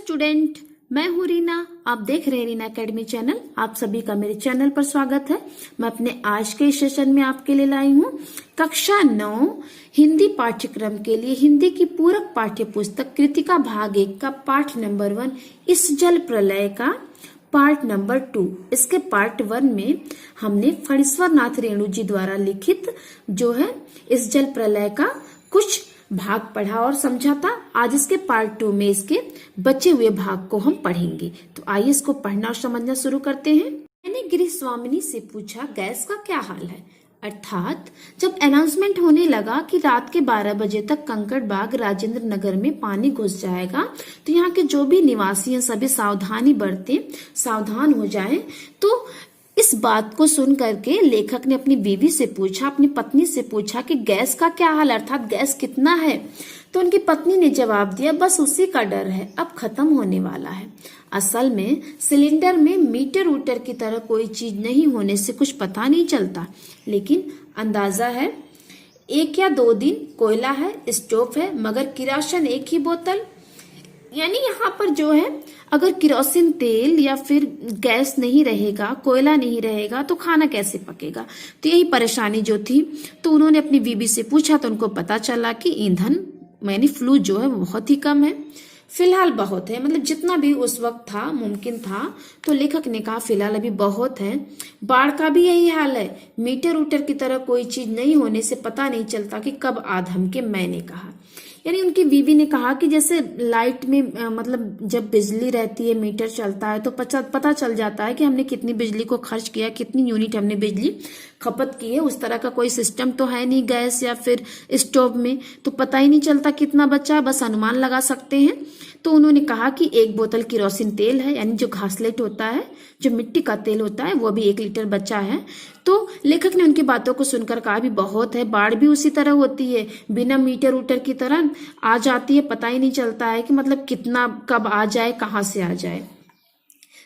Student, मैं हूँ रीना। आप देख रहे हैं रीना एकेडमी चैनल। आप सभी का मेरे चैनल पर स्वागत है। मैं अपने आज के सेशन में आपके लिए लाई हूँ कक्षा 9 हिंदी पाठ्यक्रम के लिए हिंदी की पूरक पाठ्य पुस्तक कृतिका भाग 1 का पाठ नंबर 1 इस जल प्रलय का पार्ट नंबर 2। इसके पार्ट 1 में हमने फणीश्वर नाथ रेणु जी द्वारा लिखित जो है इस जल प्रलय का कुछ भाग पढ़ा और समझा था। आज इसके पार्ट 2 में इसके बचे हुए भाग को हम पढ़ेंगे। तो आइए इसको पढ़ना और समझना शुरू करते हैं। मैंने गृह स्वामिनी से पूछा गैस का क्या हाल है। अर्थात जब अनाउंसमेंट होने लगा कि रात के 12 बजे तक कंकड़ बाग राजेंद्र नगर में पानी घुस जाएगा, तो यहाँ के जो भी निवासी हैं सभी सावधानी बरतें, सावधान हो जाएं। तो इस बात को सुन करके लेखक ने अपनी बीवी से पूछा, अपनी पत्नी से पूछा कि गैस का क्या हाल, अर्थात गैस कितना है। तो उनकी पत्नी ने जवाब दिया, बस उसी का डर है, अब खत्म होने वाला है। असल में सिलेंडर में मीटर ऊटर की तरह कोई चीज नहीं होने से कुछ पता नहीं चलता, लेकिन अंदाजा है 1 या 2 दिन कोयला है, स्टोव है, मगर किरोसिन एक ही बोतल। यानी यहाँ पर जो है अगर किरोसिन तेल या फिर गैस नहीं रहेगा, कोयला नहीं रहेगा, तो खाना कैसे पकेगा। तो यही परेशानी जो थी। तो उन्होंने अपनी बीबी से पूछा तो उनको पता चला कि ईंधन यानी फ्लू जो है वो बहुत ही कम है, फिलहाल बहुत है, मतलब जितना भी उस वक्त था मुमकिन था। तो लेखक ने कहा फिलहाल अभी बहुत है। बाढ़ का भी यही हाल है, मीटर ऊटर की तरह कोई चीज नहीं होने से पता नहीं चलता कि कब आधम के। मैंने कहा, यानी उनकी बीवी ने कहा कि जैसे लाइट में मतलब जब बिजली रहती है, मीटर चलता है, तो पता चल जाता है कि हमने कितनी बिजली को खर्च किया, कितनी यूनिट हमने बिजली खपत की है। उस तरह का कोई सिस्टम तो है नहीं गैस या फिर स्टोव में, तो पता ही नहीं चलता कितना बचा है, बस अनुमान लगा सकते हैं। तो उन्होंने कहा कि 1 बोतल किरोसिन तेल है, यानी जो घासलेट होता है, जो मिट्टी का तेल होता है, वो भी 1 लीटर बचा है। तो लेखक ने उनकी बातों को सुनकर कहा भी बहुत है। बाढ़ भी उसी तरह होती है, बिना मीटर ऊटर की तरह आ जाती है, पता ही नहीं चलता है कि मतलब कितना कब आ जाए, कहाँ से आ जाए।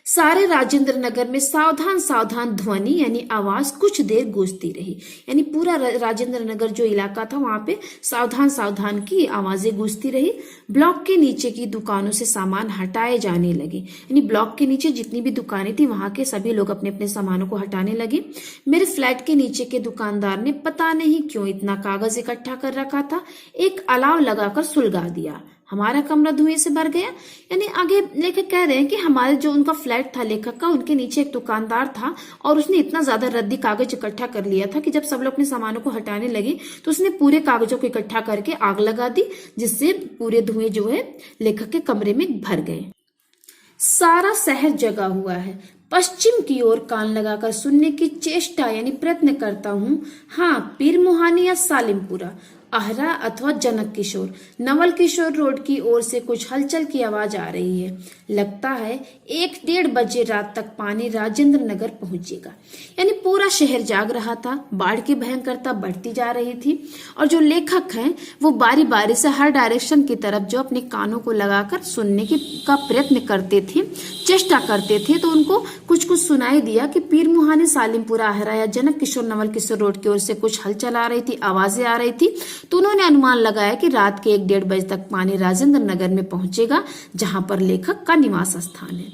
सारे राजेंद्र नगर में सावधान सावधान ध्वनि यानी आवाज कुछ देर गूंजती रही। यानी पूरा राजेंद्र नगर जो इलाका था वहां पे सावधान सावधान की आवाजें गूंजती रही। ब्लॉक के नीचे की दुकानों से सामान हटाए जाने लगे। यानी ब्लॉक के नीचे जितनी भी दुकानें थी वहां के सभी लोग अपने अपने सामानों को हटाने लगे। मेरे फ्लैट के नीचे के दुकानदार ने पता नहीं क्यों इतना कागज इकट्ठा कर रखा था, एक अलाव लगाकर सुलगा दिया। हमारा कमरा धुएं से भर गया। यानी आगे लेखक कह रहे हैं कि हमारे जो उनका फ्लैट था लेखक का, उनके नीचे एक दुकानदार था और उसने इतना ज्यादा रद्दी कागज इकट्ठा कर लिया था कि जब सब लोग अपने सामानों को हटाने लगे तो उसने पूरे कागजों को इकट्ठा करके आग लगा दी, जिससे पूरे धुएं जो है लेखक के कमरे में भर गए। सारा शहर जगा हुआ है। पश्चिम की ओर कान लगाकर सुनने की चेष्टा यानी प्रयत्न करता हूँ। हाँ, पीर मुहानी या सालिमपुरा, आहरा अथवा जनक किशोर, नवल किशोर रोड की ओर से कुछ हलचल की आवाज आ रही है। लगता है 1-1:30 बजे रात तक पानी राजेंद्र नगर पहुंचेगा। यानी पूरा शहर जाग रहा था। बाढ़ की भयंकरता बढ़ती जा रही थी और जो लेखक हैं वो बारी बारी से हर डायरेक्शन की तरफ जो अपने कानों को लगाकर सुनने का प्रयत्न करते थे, चेष्टा करते थे, तो उनको कुछ कुछ सुनाई दिया कि पीर मुहानी, सालिमपुरा, आहरा या जनक किशोर, नवल किशोर रोड की ओर से कुछ हलचल आ रही थी, आवाजें आ रही थी। तो उन्होंने अनुमान लगाया कि रात के 1-1:30 बजे तक पानी राजेंद्र नगर में पहुंचेगा, जहां पर लेखक का निवास स्थान है।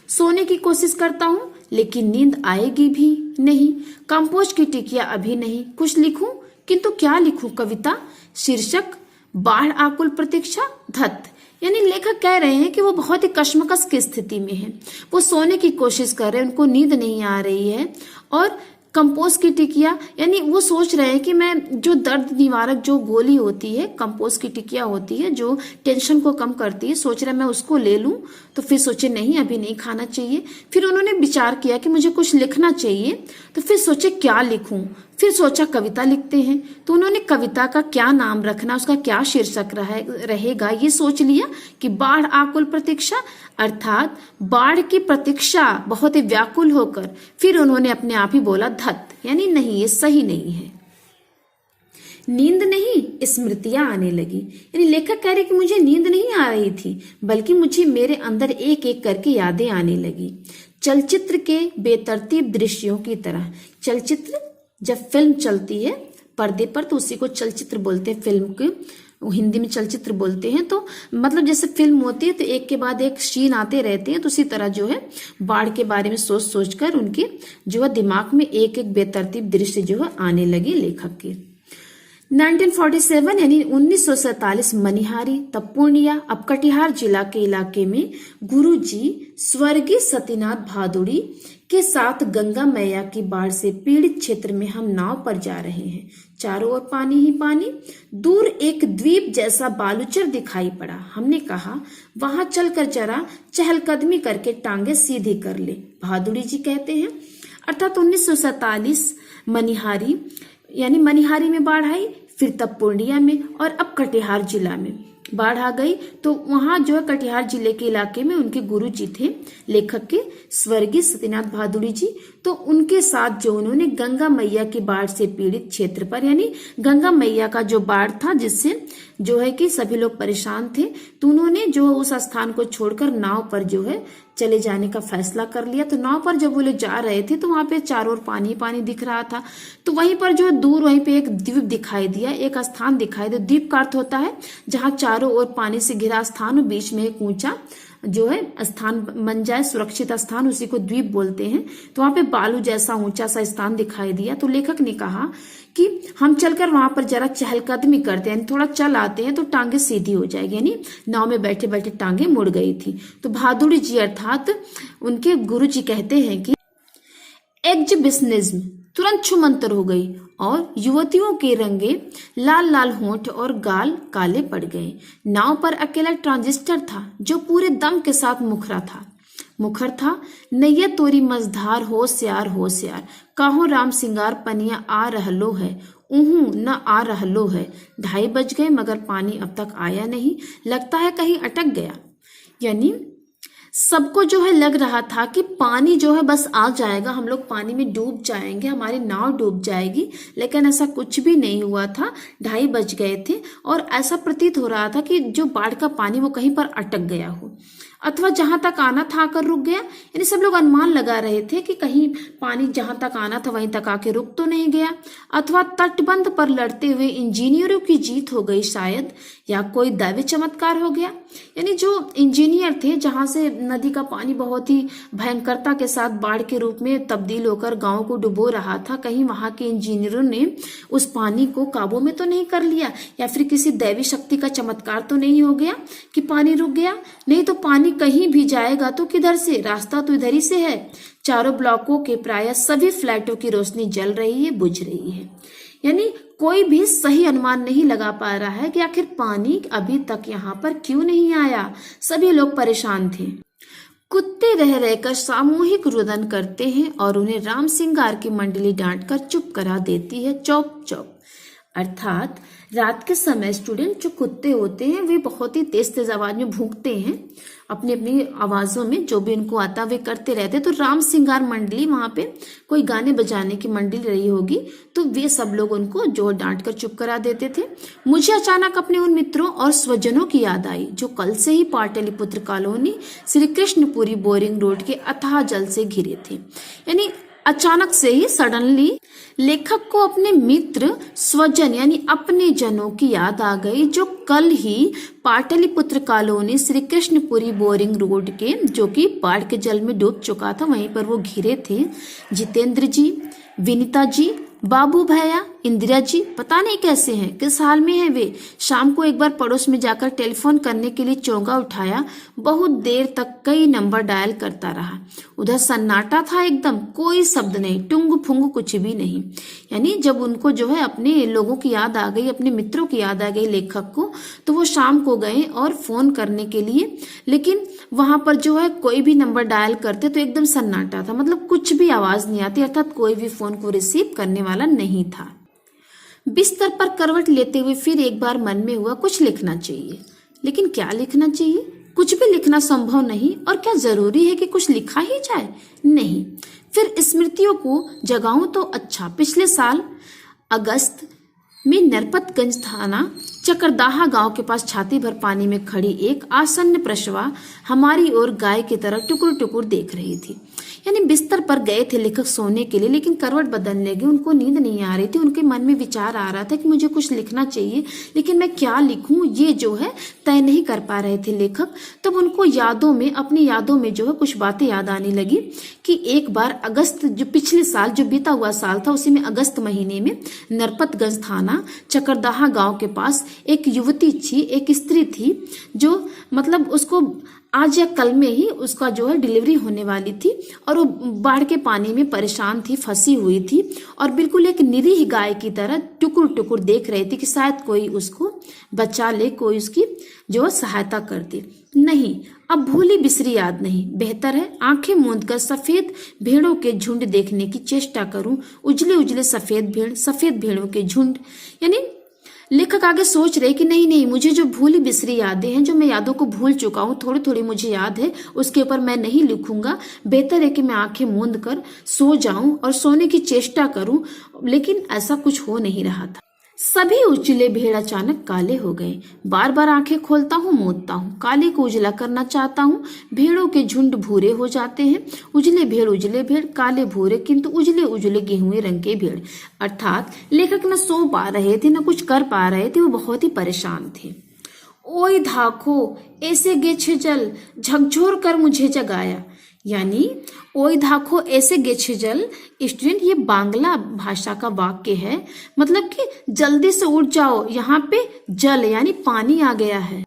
सोने की कोशिश करता हूं लेकिन नींद आएगी भी नहीं। कंपोज की टिकिया अभी नहीं। कुछ लिखूं किंतु क्या लिखूं। कविता, शीर्षक बाढ़ आकुल प्रतीक्षा, धत्त। यानी लेखक कह रहे हैं कि वो बहुत ही कश्मकश की स्थिति में है। वो सोने की कोशिश कर रहे हैं, उनको नींद नहीं आ रही है। और कंपोज की टिकिया यानी वो सोच रहे हैं कि मैं जो दर्द निवारक जो गोली होती है, कंपोज की टिकिया होती है जो टेंशन को कम करती है, सोच रहे हैं मैं उसको ले लूं। तो फिर सोचे नहीं, अभी नहीं खाना चाहिए। फिर उन्होंने विचार किया कि मुझे कुछ लिखना चाहिए। तो फिर सोचे क्या लिखूं। फिर सोचा कविता लिखते हैं। तो उन्होंने कविता का क्या नाम रखना, उसका क्या शीर्षक रहेगा, ये सोच लिया कि बाढ़ आकुल प्रतीक्षा, अर्थात बाढ़ की प्रतीक्षा बहुत ही व्याकुल होकर। फिर उन्होंने अपने आप ही बोला धत्त, यानी नहीं, ये सही नहीं है। नींद नहीं, स्मृतियां आने लगी। यानी लेखक कह रहे कि मुझे नींद नहीं आ रही थी, बल्कि मुझे मेरे अंदर एक एक करके यादें आने लगी, चलचित्र के बेतरतीब दृश्यों की तरह। चलचित्र जब फिल्म चलती है पर्दे पर तो उसी को चलचित्र बोलते हैं, फिल्म के। हिंदी में चलचित्र बोलते हैं, तो मतलब जैसे फिल्म होती है तो एक के बाद एक सीन आते रहते हैं, तो उसी तरह जो है बाढ़ के बारे में सोच सोच कर उनके जो है दिमाग में एक एक बेतरतीब दृश्य जो है आने लगे लेखक के। 1947 यानी 1947 मनिहारी तब पूर्णिया अब कटिहार जिला के इलाके में गुरुजी स्वर्गीय सतीनाथ भादुड़ी के साथ गंगा मैया की बाढ़ से पीड़ित क्षेत्र में हम नाव पर जा रहे हैं। चारों ओर पानी ही पानी, दूर एक द्वीप जैसा बालूचर दिखाई पड़ा। हमने कहा वहां चलकर जरा चहलकदमी करके टांगे सीधी कर ले, भादुड़ी जी कहते हैं। अर्थात 1947 मनिहारी यानी मनिहारी में बाढ़ आई, फिर तब पूर्णिया में और अब कटिहार जिला में बाढ़ आ गई। तो वहां जो है कटिहार जिले के इलाके में उनके गुरु जी थे लेखक के स्वर्गीय सतीनाथ भादुड़ी जी, तो उनके साथ जो उन्होंने गंगा मैया की बाढ़ से पीड़ित क्षेत्र पर यानी गंगा मैया का जो बाढ़ था जिससे जो है कि सभी लोग परेशान थे, तो उन्होंने जो उस स्थान को छोड़कर नाव पर जो है चले जाने का फैसला कर लिया। तो नाव पर जब वो लोग जा रहे थे तो वहां पे चारों ओर पानी पानी दिख रहा था, तो वहीं पर जो दूर वहीं पे एक द्वीप दिखाई दिया, एक स्थान दिखाई दिया। द्वीप का अर्थ होता है जहां चारों ओर पानी से घिरा स्थान और बीच में एक ऊंचा जो है स्थान बन जाए, सुरक्षित स्थान, उसी को द्वीप बोलते हैं। तो वहां पे बालू जैसा ऊंचा सा स्थान दिखाई दिया। तो लेखक ने कहा कि हम चलकर वहां पर जरा चहलकदमी करते हैं, थोड़ा चल आते हैं तो टांगे सीधी हो जाएगी, यानी नाव में बैठे बैठे टांगे मुड़ गई थी। तो भादुड़ी जी अर्थात उनके गुरु जी कहते हैं कि एग्जिबिशनिज्म तुरंत छुमंतर हो गई और युवतियों के रंगे लाल लाल होंठ और गाल काले पड़ गए। नाव पर अकेला ट्रांजिस्टर था जो पूरे दम के साथ मुखर था। नैया तोरी मझधार होशियार होशियार, काहो राम सिंगार पनिया आ रहलो है, उहू न आ रहलो है। 2:30 बज गए मगर पानी अब तक आया नहीं, लगता है कहीं अटक गया। यानी सबको जो है लग रहा था कि पानी जो है बस आ जाएगा, हम लोग पानी में डूब जाएंगे, हमारी नाव डूब जाएगी, लेकिन ऐसा कुछ भी नहीं हुआ था। 2:30 बज गए थे और ऐसा प्रतीत हो रहा था कि जो बाढ़ का पानी वो कहीं पर अटक गया हो अथवा जहां तक आना था आकर रुक गया। यानी सब लोग अनुमान लगा रहे थे कि कहीं पानी जहां तक आना था वहीं तक आके रुक तो नहीं गया, अथवा तटबंध पर लड़ते हुए इंजीनियरों की जीत हो गई शायद, या कोई दैवी चमत्कार हो गया। यानी जो इंजीनियर थे जहां से नदी का पानी बहुत ही भयंकरता के साथ बाढ़ के रूप में तब्दील होकर गांव को डुबो रहा था, कहीं वहां के इंजीनियरों ने उस पानी को काबू में तो नहीं कर लिया, या फिर किसी दैवी शक्ति का चमत्कार तो नहीं हो गया कि पानी रुक गया। नहीं तो पानी कहीं भी जाएगा तो किधर से, रास्ता तो इधर ही से है। चारों ब्लॉकों के प्राय सभी फ्लैटों की रोशनी जल रही है, बुझ रही है। यानी कोई भी सही अनुमान नहीं लगा पा रहा है कि आखिर पानी अभी तक यहाँ पर क्यों नहीं आया। सभी लोग परेशान थे। कुत्ते रह रहकर सामूहिक रुदन करते हैं और उन्हें राम सिंगार की मंडली डांटकर चुप करा देती है, चौप चौप। अर्थात रात के समय स्टूडेंट जो कुत्ते होते हैं वे बहुत ही तेज तेज आवाज में भूंकते हैं, अपनी अपनी आवाजों में जो भी उनको आता वे करते रहते। तो राम सिंगार मंडली, वहां पे कोई गाने बजाने की मंडली रही होगी, तो वे सब लोग उनको जो डांट कर चुप करा देते थे। मुझे अचानक अपने उन मित्रों और स्वजनों की याद आई जो कल से ही Pataliputra colony Shri Krishnapuri boring road के अथाह जल से घिरे थे। यानी अचानक से ही सडनली लेखक को अपने मित्र स्वजन यानी अपने जनों की याद आ गई जो कल ही Pataliputra colony Shri Krishnapuri boring road के जो कि बाढ़ के जल में डूब चुका था, वहीं पर वो घिरे थे। जितेंद्र जी, विनीता जी, बाबू भैया, इंदिरा जी पता नहीं कैसे हैं, किस हाल में हैं वे। शाम को एक बार पड़ोस में जाकर टेलीफोन करने के लिए चौंगा उठाया, बहुत देर तक कई नंबर डायल करता रहा। उधर सन्नाटा था एकदम, कोई शब्द नहीं, टुंग फुंग कुछ भी नहीं। यानी जब उनको जो है अपने लोगों की याद आ गई, अपने मित्रों की याद आ गई लेखक को, तो वो शाम को गए और फोन करने के लिए, लेकिन वहां पर जो है कोई भी नंबर डायल करते तो एकदम सन्नाटा था, मतलब कुछ भी आवाज नहीं आती, अर्थात कोई भी फोन को रिसीव करने वाला नहीं था। बिस्तर पर करवट लेते हुए फिर एक बार मन में हुआ कुछ लिखना चाहिए, लेकिन क्या लिखना चाहिए? कुछ भी लिखना संभव नहीं, और क्या जरूरी है कि कुछ लिखा ही जाए? नहीं। फिर स्मृतियों को जगाऊं तो अच्छा। पिछले साल अगस्त में नरपतगंज थाना चकरदाहा गांव के पास छाती भर पानी में खड़ी एक आसन्न प्रसवा हमारी ओर गाय की तरह टुकुर टुकुर देख रही थी। यानी बिस्तर पर गए थे लेखक सोने के लिए, लेकिन करवट बदलने लगे, उनको नींद नहीं आ रही थी। उनके मन में विचार आ रहा था कि मुझे कुछ लिखना चाहिए, लेकिन मैं क्या लिखूं, ये जो है तय नहीं कर पा रहे थे लेखक। तब उनको यादों में, अपनी यादों में जो है कुछ बातें याद आने लगी कि एक बार अगस्त, जो पिछले साल जो बीता हुआ साल था, उसी में अगस्त महीने में नरपतगंज थाना चकरदाहा गांव के पास एक युवती थी, एक स्त्री थी, जो मतलब उसको आज या कल में ही उसका जो है डिलीवरी होने वाली थी, और वो बाढ़ के पानी में परेशान थी, फंसी हुई थी, और बिल्कुल एक निरीह गाय की तरह टुकुर टुकुर देख रही थी कि शायद कोई उसको बचा ले, कोई उसकी जो सहायता कर दे। नहीं, अब भूली बिसरी याद नहीं, बेहतर है आंखें मूंद कर सफेद भेड़ों के झुंड देखने की चेष्टा करूं, उजले उजले सफेद भेड़, सफेद भेड़ों के झुंड। यानी लेखक आगे सोच रहे कि नहीं नहीं, मुझे जो भूली बिसरी यादें हैं, जो मैं यादों को भूल चुका हूँ, थोड़ी थोड़ी मुझे याद है, उसके ऊपर मैं नहीं लिखूंगा। बेहतर है कि मैं आंखें मूंद कर सो जाऊं और सोने की चेष्टा करूं, लेकिन ऐसा कुछ हो नहीं रहा था। सभी उजले भेड़ अचानक काले हो गए। बार बार आंखें खोलता हूँ, मूंदता हूँ, काले को उजला करना चाहता हूँ। भेड़ों के झुंड भूरे हो जाते हैं, उजले भेड़, काले भूरे, किंतु उजले उजले गेहुए रंग के भेड़। अर्थात लेखक न सो पा रहे थे, न कुछ कर पा रहे थे, वो बहुत ही परेशान थे। ओई धाखो ऐसे गेछे जल, झकझोर कर मुझे जगाया। यानी ओई धाखो ऐसे गेछे जल, स्टूडेंट ये बांग्ला भाषा का वाक्य है, मतलब कि जल्दी से उठ जाओ, यहाँ पे जल यानी पानी आ गया है।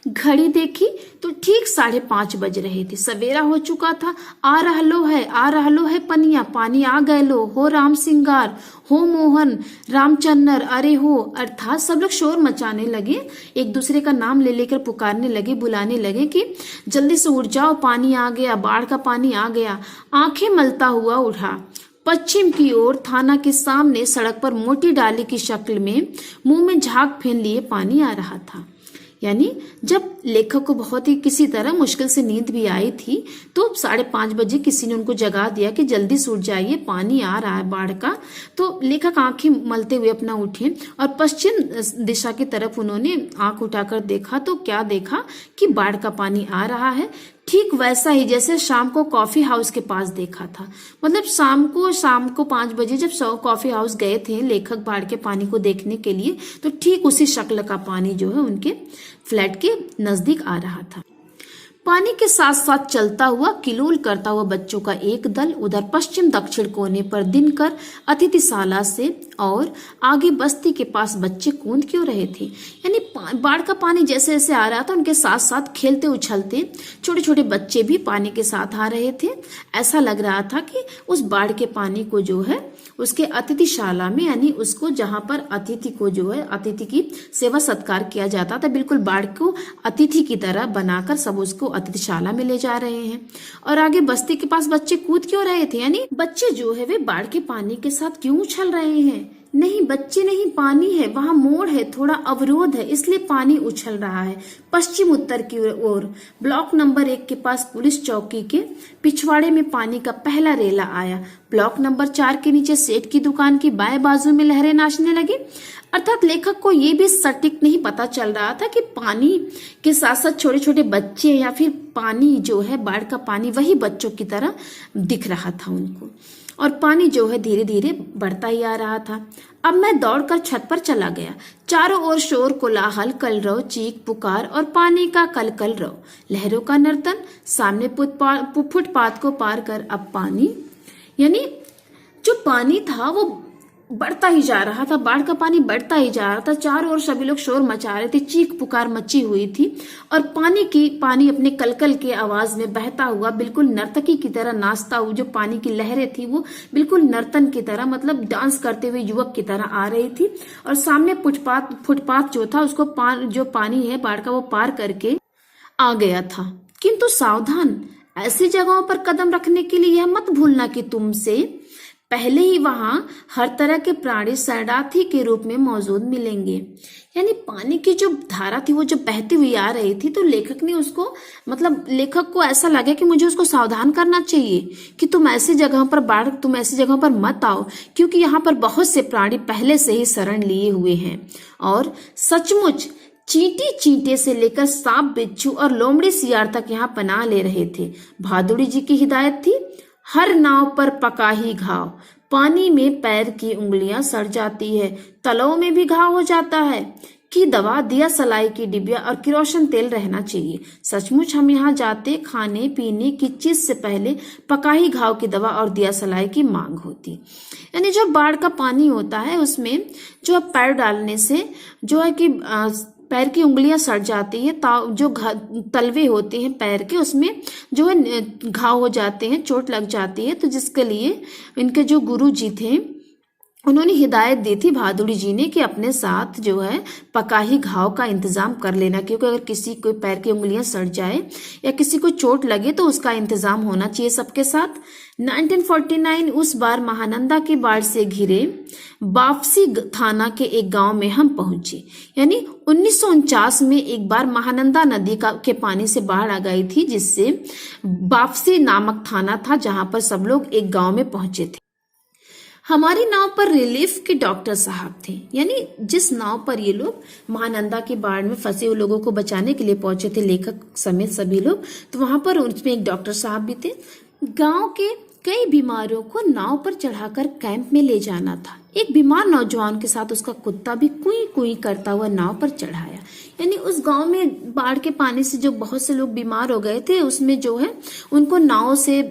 घड़ी देखी तो ठीक 5:30 बज रहे थे, सवेरा हो चुका था। आ रहलो है पनिया, पानी आ गए लो, हो राम सिंगार, हो मोहन रामचन्नर, अरे हो। अर्थात सब लोग शोर मचाने लगे, एक दूसरे का नाम ले लेकर पुकारने लगे, बुलाने लगे कि जल्दी से उठ जाओ, पानी आ गया, बाढ़ का पानी आ गया। आंखें मलता हुआ उठा, पश्चिम की ओर थाना के सामने सड़क पर मोटी डाली की शक्ल में मुंह में झाग फेन लिए पानी आ रहा था। यानी जब लेखक को बहुत ही किसी तरह मुश्किल से नींद भी आई थी, तो 5:30 बजे किसी ने उनको जगा दिया कि जल्दी से उठ जाइए, पानी आ रहा है बाढ़ का। तो लेखक आंखें मलते हुए अपना उठे और पश्चिम दिशा की तरफ उन्होंने आंख उठाकर देखा, तो क्या देखा कि बाढ़ का पानी आ रहा है, ठीक वैसा ही जैसे शाम को कॉफी हाउस के पास देखा था। मतलब शाम को 5 बजे जब कॉफी हाउस गए थे लेखक बाढ़ के पानी को देखने के लिए, तो ठीक उसी शक्ल का पानी जो है उनके फ्लैट के नजदीक आ रहा था। पानी के साथ साथ चलता हुआ, किलोल करता हुआ बच्चों का एक दल उधर पश्चिम दक्षिण कोने पर दिनकर अतिथिशाला से और आगे बस्ती के पास बच्चे कूद क्यों रहे थे। यानी बाढ़ का पानी जैसे जैसे आ रहा था, उनके साथ साथ खेलते उछलते छोटे छोटे बच्चे भी पानी के साथ आ रहे थे। ऐसा लग रहा था कि उस बाढ़ के पानी को जो है उसके अतिथिशाला में, यानी उसको जहां पर अतिथि को जो है अतिथि की सेवा सत्कार किया जाता था, बिल्कुल बाढ़ को अतिथि की तरह बनाकर सब उसको अतिथिशाला में ले जा रहे हैं। और आगे बस्ती के पास बच्चे कूद क्यों रहे थे, यानी बच्चे जो है वे बाढ़ के पानी के साथ क्यों उछल रहे हैं। नहीं, बच्चे नहीं, पानी है, वहां मोड़ है, थोड़ा अवरोध है, इसलिए पानी उछल रहा है। पश्चिम उत्तर की ओर ब्लॉक नंबर 1 के पास पुलिस चौकी के पिछवाड़े में पानी का पहला रेला आया। ब्लॉक नंबर 4 के नीचे सेठ की दुकान की बाएं बाजू में लहरें नाचने लगी। अर्थात लेखक को ये भी सटीक नहीं पता चल रहा था कि पानी के साथ साथ छोटे छोटे बच्चे या फिर पानी जो है बाढ़ का पानी वही बच्चों की तरह दिख रहा था उनको, और पानी जो है धीरे धीरे बढ़ता ही आ रहा था। अब मैं दौड़कर छत पर चला गया। चारों ओर शोर कोलाहल, कलरव, चीख पुकार और पानी का कलकलरव, लहरों का नर्तन। सामने फुटपाथ को पार कर अब पानी, यानी जो पानी था वो बढ़ता ही जा रहा था, बाढ़ का पानी बढ़ता ही जा रहा था। चारों ओर सभी लोग शोर मचा रहे थे, चीख पुकार मची हुई थी, और पानी अपने कलकल के आवाज में बहता हुआ बिल्कुल नर्तकी की तरह नाचता हुआ, जो पानी की लहरें थी वो बिल्कुल नर्तन की तरह, मतलब डांस करते हुए युवक की तरह आ रही थी। और सामने फुटपाथ जो था उसको जो पानी है बाढ़ का वो पार करके आ गया था। किंतु सावधान, ऐसी जगहों पर कदम रखने के लिए यह मत भूलना कि तुमसे पहले ही वहां हर तरह के प्राणी शरणार्थी के रूप में मौजूद मिलेंगे। यानी पानी की जो धारा थी वो जो बहती हुई आ रही थी, तो लेखक ने उसको, मतलब लेखक को ऐसा लगा कि मुझे उसको सावधान करना चाहिए कि तुम ऐसी जगह पर मत आओ, क्योंकि यहाँ पर बहुत से प्राणी पहले से ही शरण लिए हुए हैं। और सचमुच चींटे से लेकर सांप, बिच्छू और लोमड़ी सियार तक यहाँ पनाह ले रहे थे। भादुड़ी जी की हिदायत थी, हर नाव पर पका ही घाव, पानी में पैर की उंगलियां सड़ जाती है, तलवों में भी घाव हो जाता है। की दवा, दिया सलाई की डिबिया और किरोसिन तेल रहना चाहिए। सचमुच हम यहाँ जाते, खाने पीने की चीज से पहले पकाही घाव की दवा और दिया सलाई की मांग होती। यानी जो बाढ़ का पानी होता है उसमें जो पैर डालने से जो है कि पैर की उंगलियां सड़ जाती है, जो तलवे होते हैं पैर के उसमें जो है घाव हो जाते हैं, चोट लग जाती है। तो जिसके लिए इनके जो गुरु जी थे उन्होंने हिदायत दी थी बहादुरी जी ने कि अपने साथ जो है पकाही घाव का इंतजाम कर लेना, क्योंकि अगर किसी को पैर की उंगलियां सड़ जाए या किसी को चोट लगे तो उसका इंतजाम होना चाहिए सबके साथ। 1949 उस बार महानंदा की बाढ़ से घिरे वापसी थाना के एक गांव में हम पहुंचे। यानी 1949 में एक बार महानंदा नदी के पानी से बाढ़ आ गई थी, जिससे वापसी नामक थाना था जहां पर सब लोग एक गांव में पहुंचे थे। हमारी नाव पर रिलीफ के डॉक्टर साहब थे। यानी जिस नाव पर ये लोग महानंदा की बाढ़ में फंसे हुए लोगों को बचाने के लिए पहुंचे थे, लेखक समेत सभी लोग, तो वहां पर उसमें एक डॉक्टर साहब भी थे। गांव के कई बीमारों को नाव पर चढ़ाकर कैंप में ले जाना था। एक बीमार नौजवान के साथ उसका कुत्ता भी कुई कुई करता हुआ नाव पर चढ़ाया। यानी उस गांव में बाढ़ के पानी से जो बहुत से लोग बीमार हो गए थे, उसमें जो है उनको नाव से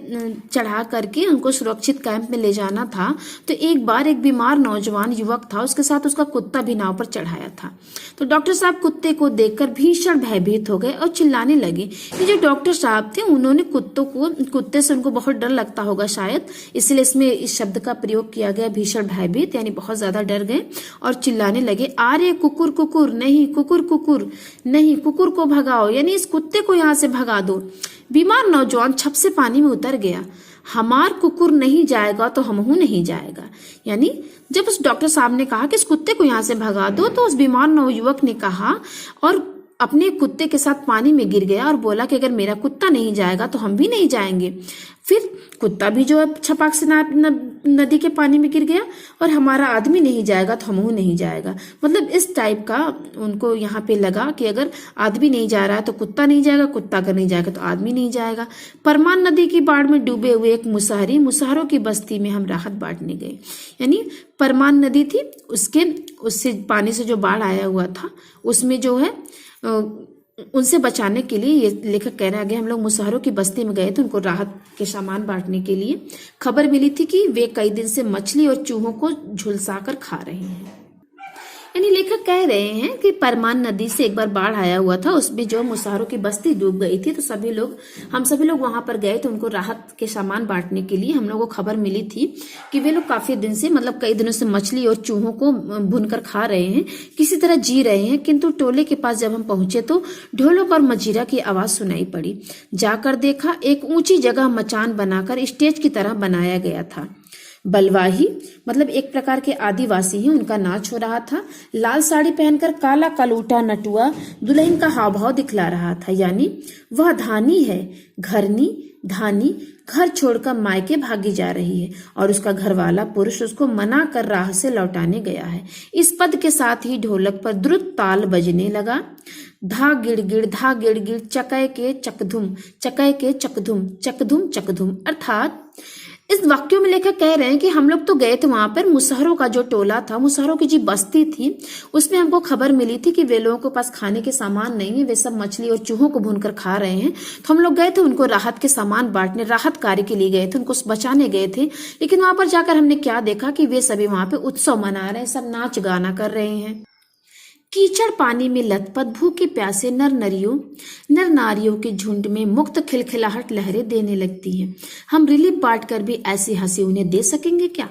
चढ़ा करके उनको सुरक्षित कैंप में ले जाना था। तो एक बार एक बीमार नौजवान युवक था, उसके साथ उसका कुत्ता भी नाव पर चढ़ाया था। तो डॉक्टर साहब कुत्ते को देखकर भीषण भयभीत हो गए और चिल्लाने लगे। ये जो डॉक्टर साहब थे उन्होंने कुत्ते से उनको बहुत डर लगता होगा शायद, इसलिए इसमें इस शब्द का प्रयोग किया गया भीषण भयभीत, यानी बहुत ज्यादा डर गए और चिल्लाने लगे, आरे कुकुर कुकुर नहीं, कुकुर कुकुर नहीं, कुकुर को भगाओ, यानी इस कुत्ते को यहाँ से भगा दो। बीमार नौजवान छप से पानी में उतर गया। हमार कुकुर नहीं जाएगा तो हमहू नहीं जाएगा। यानी जब उस डॉक्टर साहब ने कहा कि इस कुत्ते को यहाँ से भगा दो, तो उस बीमार नौयुवक ने कहा और अपने कुत्ते के साथ पानी में गिर गया और बोला कि अगर मेरा कुत्ता नहीं जाएगा तो हम भी नहीं जाएंगे। फिर कुत्ता भी जो है छपाक से नदी के पानी में गिर गया और हमारा आदमी नहीं जाएगा तो हमहू नहीं जाएगा। मतलब इस टाइप का उनको यहाँ पे लगा कि अगर आदमी नहीं जा रहा है तो कुत्ता नहीं जाएगा, कुत्ता अगर नहीं जाएगा तो आदमी नहीं जाएगा। परमान नदी की बाढ़ में डूबे हुए एक मुसहरों की बस्ती में हम राहत बांटने गए। यानी परमान नदी थी, उससे पानी से जो बाढ़ आया हुआ था उसमें जो है उनसे बचाने के लिए ये लेखक कह रहा है हम लोग मुसहरों की बस्ती में गए थे उनको राहत के सामान बांटने के लिए। खबर मिली थी कि वे कई दिन से मछली और चूहों को झुलसाकर खा रहे हैं। यानी लेखक कह रहे हैं कि परमान नदी से एक बार बाढ़ आया हुआ था, उसमें जो मुसहरों की बस्ती डूब गई थी। तो हम सभी लोग वहां पर गए तो उनको राहत के सामान बांटने के लिए हम लोगों को खबर मिली थी कि वे लोग काफी दिन से मतलब कई दिनों से मछली और चूहों को भूनकर खा रहे हैं, किसी तरह जी रहे हैं। किंतु टोले के पास जब हम पहुंचे तो ढोलक और मजीरा की आवाज सुनाई पड़ी। जाकर देखा एक ऊंची जगह मचान बनाकर स्टेज की तरह बनाया गया था। बलवाही मतलब एक प्रकार के आदिवासी हैं, उनका नाच हो रहा था। लाल साड़ी पहनकर काला कलूटा नटुआ दुल्हन का हाव भाव दिखला रहा था। यानी वह धानी है, घरनी धानी घर छोड़कर मायके भागी जा रही है और उसका घरवाला पुरुष उसको मना कर राह से लौटाने गया है। इस पद के साथ ही ढोलक पर द्रुत ताल बजने लगा। धा गिड़ चकै के चकधुम, चकै के चकधुम, चकधुम चकधुम। अर्थात इस वाक्यों में लेखक कह रहे हैं कि हम लोग तो गए थे वहां पर, मुसहरों का जो टोला था, मुसहरों की जो बस्ती थी, उसमें हमको खबर मिली थी कि वे लोगों के पास खाने के सामान नहीं है, वे सब मछली और चूहों को भूनकर खा रहे हैं। तो हम लोग गए थे उनको राहत के सामान बांटने, राहत कार्य के लिए गए थे, उनको बचाने गए थे। लेकिन वहां पर जाकर हमने क्या देखा कि वे सभी वहां पे उत्सव मना रहे हैं, सब नाच गाना कर रहे हैं। कीचड़ पानी में लथपथ भूखे प्यासे नर नारियों के झुंड में मुक्त खिलखिलाहट लहरें देने लगती हैं। हम रिलीफ बांटकर भी ऐसी हंसी उन्हें दे सकेंगे क्या?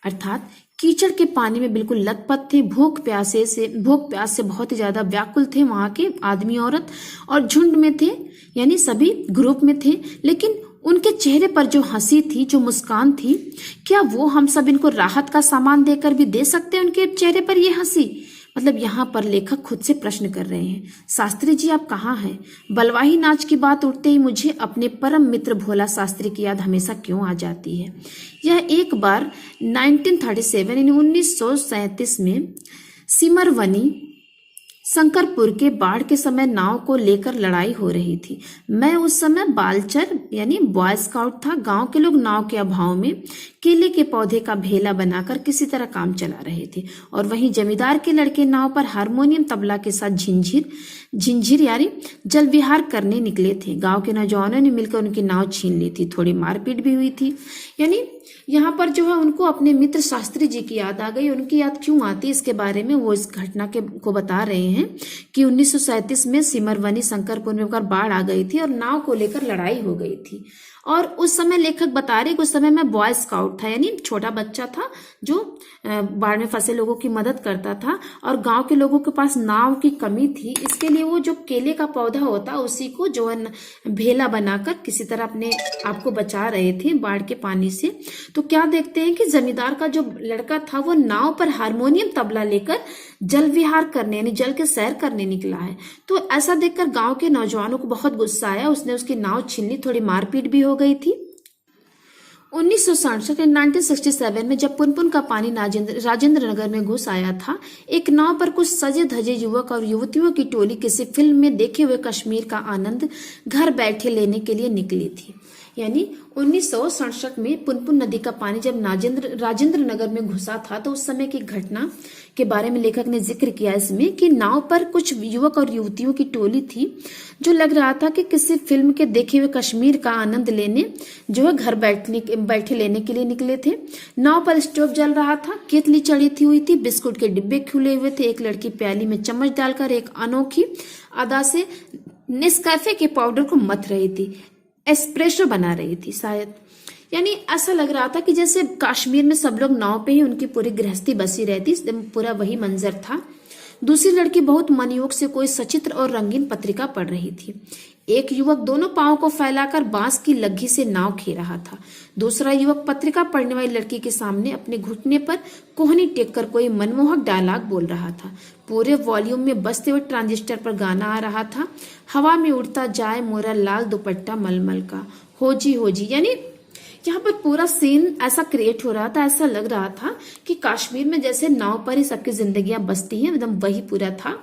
अर्थात कीचड़ के पानी में बिल्कुल लथपथ थे, भूख प्यास से बहुत ही ज्यादा व्याकुल थे वहां के आदमी औरत, और झुंड में थे यानी सभी ग्रुप में थे। लेकिन उनके चेहरे पर जो हंसी थी, जो मुस्कान थी, क्या वो हम सब इनको राहत का सामान देकर भी दे सकते हैं उनके चेहरे पर ये हंसी? मतलब यहाँ पर लेखक खुद से प्रश्न कर रहे हैं, शास्त्री जी आप कहाँ हैं? बलवाही नाच की बात उठते ही मुझे अपने परम मित्र भोला शास्त्री की याद हमेशा क्यों आ जाती है। यह एक बार 1937 में शंकरपुर के बाढ़ के समय नाव को लेकर लड़ाई हो रही थी। मैं उस समय बालचर यानी बॉय स्काउट था। गांव के लोग नाव के अभाव में केले के पौधे का भेला बनाकर किसी तरह काम चला रहे थे और वहीं जमींदार के लड़के नाव पर हारमोनियम तबला के साथ झिंझिर यानी जल विहार करने निकले थे। गांव के नौजवानों ने मिलकर उनकी नाव छीन ली थी। थोड़ी मारपीट भी हुई थी। यानी यहाँ पर जो है उनको अपने मित्र शास्त्री जी की याद आ गई। उनकी याद क्यों आती, इसके बारे में वो इस घटना को बता रहे हैं कि 1937 में सिमरवनी शंकरपुर में बाढ़ आ गई थी और नाव को लेकर लड़ाई हो गई थी। और उस समय लेखक बता रहे कि उस समय मैं बॉय स्काउट था, यानी छोटा बच्चा था जो बाढ़ में फंसे लोगों की मदद करता था और गांव के लोगों के पास नाव की कमी थी। इसके लिए वो जो केले का पौधा होता उसी को जो है भेला बनाकर किसी तरह अपने आप को बचा रहे थे बाढ़ के पानी से। तो क्या देखते हैं कि जमींदार का जो लड़का था वो नाव पर हारमोनियम तबला लेकर जल विहार करने यानी जल के सैर करने निकला है। तो ऐसा देखकर गांव के नौजवानों को बहुत गुस्सा आया। उसने उसकी नाव छीन ली। थोड़ी मारपीट भी हो गई थी। 1967 में जब पुनपुन का पानी राजेंद्र नगर में घुस आया था, एक नाव पर कुछ सजे धजे युवक और युवतियों की टोली किसी फिल्म में देखे हुए कश्मीर का आनंद घर बैठे लेने के लिए निकली थी। यानी 1967 में पुनपुन नदी का पानी जब राजेंद्र नगर में घुसा था तो उस समय की घटना के बारे में लेखक ने जिक्र किया इसमें कि नाव पर कुछ युवक और युवतियों की टोली थी जो लग रहा था कि किसी फिल्म के देखे हुए कश्मीर का आनंद लेने जो है घर बैठे लेने के लिए निकले थे। नाव पर स्टोव जल रहा था, केतली चढ़ी हुई थी, बिस्कुट के डिब्बे खुले हुए थे। एक लड़की प्याली में चम्मच डालकर एक अनोखी अदा से नेस्कैफे के पाउडर को मथ रही थी, एस्प्रेसो बना रही थी शायद। यानी ऐसा लग रहा था कि जैसे कश्मीर में सब लोग नाव पे ही उनकी पूरी गृहस्थी बसी रहती, पूरा वही मंजर था। दूसरी लड़की बहुत मनयोग से कोई सचित्र और रंगीन पत्रिका पढ़ रही थी। एक युवक दोनों पांवों को फैलाकर बांस की लग्गी से नाव खे रहा था। दूसरा युवक पत्रिका पढ़ने वाली लड़की के सामने अपने घुटने पर कोहनी टेक कर कोई मनमोहक डायलॉग बोल रहा था। पूरे वॉल्यूम में बजते हुए ट्रांजिस्टर पर गाना आ रहा था, हवा में उड़ता जाए मोरा लाल दुपट्टा मलमल का, होजी। यानी यहाँ पर पूरा सीन ऐसा क्रिएट हो रहा था, ऐसा लग रहा था कि कश्मीर में जैसे नाव पर ही सबकी जिंदगियां बसती हैं, एकदम वही पूरा था।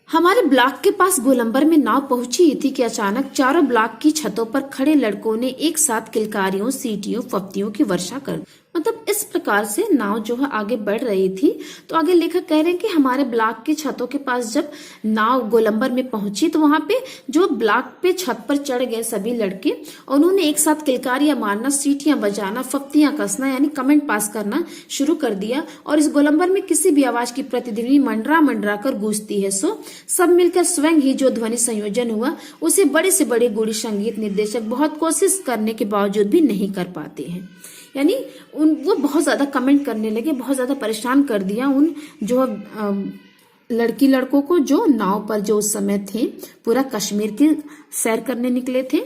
हमारे ब्लॉक के पास गोलंबर में नाव पहुंची ही थी कि अचानक चारों ब्लॉक की छतों पर खड़े लड़कों ने एक साथ किलकारियों, सीटियों, फप्तियों की वर्षा कर दी। मतलब इस प्रकार से नाव जो है आगे बढ़ रही थी। तो आगे लेखक कह रहे हैं कि हमारे ब्लॉक की छतों के पास जब नाव गोलंबर में पहुंची तो वहां पे जो ब्लॉक पे छत पर चढ़ गए सभी लड़के और उन्होंने एक साथ किलकारियां मारना, सीटियां बजाना, फप्तियां कसना यानी कमेंट पास करना शुरू कर दिया। और इस गोलंबर में किसी भी आवाज की प्रतिध्वनि मंडरा कर गूंजती है। सो सब मिलकर स्वयं ही जो ध्वनि संयोजन हुआ उसे बड़े से बड़े गुणी संगीत निर्देशक बहुत कोशिश करने के बावजूद भी नहीं कर पाते हैं। यानी वो बहुत ज्यादा कमेंट करने लगे, बहुत ज्यादा परेशान कर दिया उन जो लड़की लड़कों को जो नाव पर जो उस समय थे पूरा कश्मीर की सैर करने निकले थे।